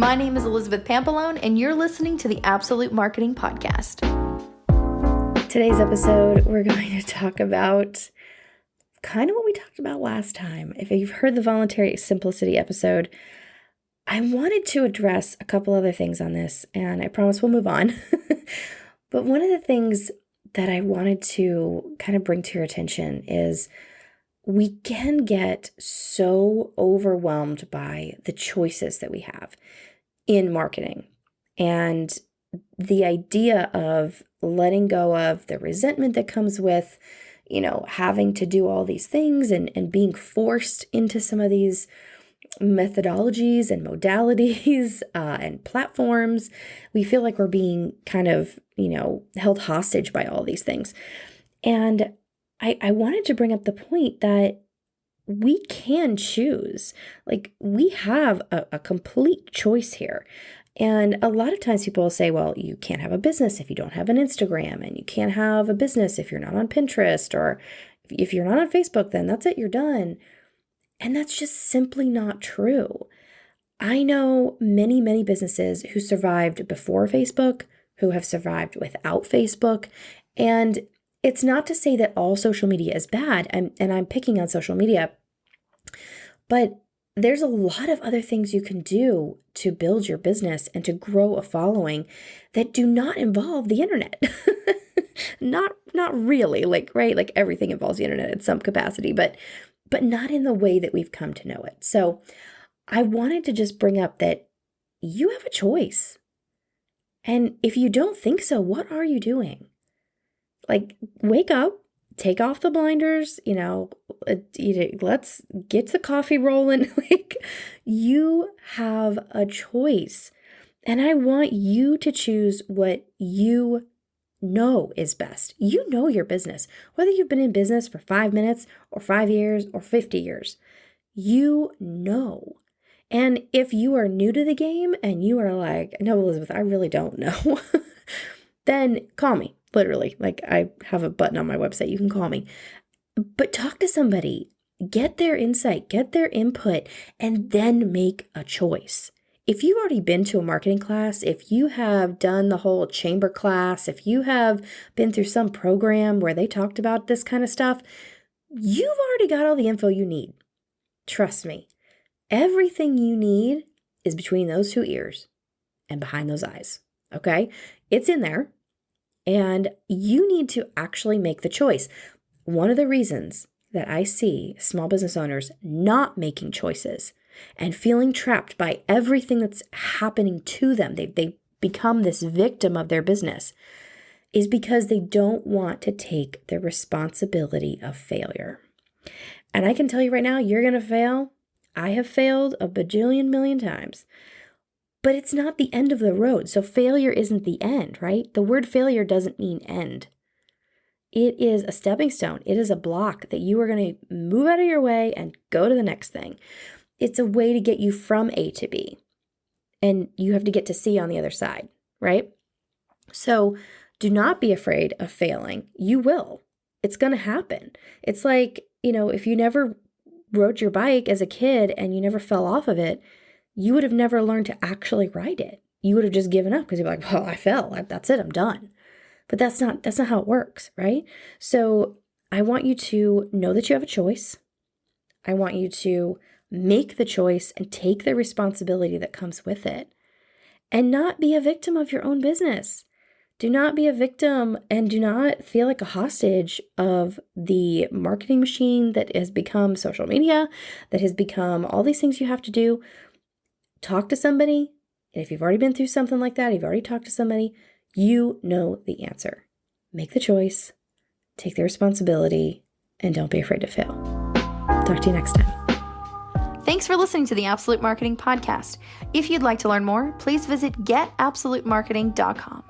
My name is Elizabeth Pampalone, and you're listening to the Absolute Marketing Podcast. Today's episode, we're going to talk about kind of what we talked about last time. If you've heard the Voluntary Simplicity episode, I wanted to address a couple other things on this, and I promise we'll move on. But one of the things that I wanted to kind of bring to your attention is we can get so overwhelmed by the choices that we have in marketing. And the idea of letting go of the resentment that comes with, having to do all these things and being forced into some of these methodologies and modalities and platforms. We feel like we're being kind of, held hostage by all these things. And I wanted to bring up the point that we can choose. Like, we have a complete choice here. And a lot of times people will say, well, you can't have a business if you don't have an Instagram, and you can't have a business if you're not on Pinterest, or if you're not on Facebook, then that's it, you're done. And that's just simply not true. I know many, many businesses who survived before Facebook, who have survived without Facebook. And it's not to say that all social media is bad, and I'm picking on social media, but there's a lot of other things you can do to build your business and to grow a following that do not involve the internet. Not really, right? Like, everything involves the internet in some capacity, but not in the way that we've come to know it. So I wanted to just bring up that you have a choice. And if you don't think so, what are you doing? Like, wake up, take off the blinders, let's get the coffee rolling. Like, you have a choice. And I want you to choose what you know is best. You know your business, whether you've been in business for 5 minutes or 5 years or 50 years, you know. And if you are new to the game and you are like, no, Elizabeth, I really don't know, then call me. Literally, like, I have a button on my website. You can call me, but talk to somebody, get their insight, get their input, and then make a choice. If you've already been to a marketing class, if you have done the whole chamber class, if you have been through some program where they talked about this kind of stuff, you've already got all the info you need. Trust me, everything you need is between those 2 ears and behind those eyes. Okay? It's in there. And you need to actually make the choice. One of the reasons that I see small business owners not making choices and feeling trapped by everything that's happening to them, they become this victim of their business, is because they don't want to take the responsibility of failure. And I can tell you right now, you're going to fail. I have failed a bajillion million times. But it's not the end of the road. So failure isn't the end, right? The word failure doesn't mean end. It is a stepping stone. It is a block that you are going to move out of your way and go to the next thing. It's a way to get you from A to B. And you have to get to C on the other side, right? So do not be afraid of failing. You will. It's going to happen. It's like, if you never rode your bike as a kid and you never fell off of it, you would have never learned to actually ride it. You would have just given up because you're like, well, I fell. That's it. I'm done. But that's not how it works, right? So I want you to know that you have a choice. I want you to make the choice and take the responsibility that comes with it, and not be a victim of your own business. Do not be a victim, and do not feel like a hostage of the marketing machine that has become social media, that has become all these things you have to do. Talk to somebody. And if you've already been through something like that, you've already talked to somebody, you know the answer. Make the choice, take the responsibility, and don't be afraid to fail. Talk to you next time. Thanks for listening to the Absolute Marketing Podcast. If you'd like to learn more, please visit getabsolutemarketing.com.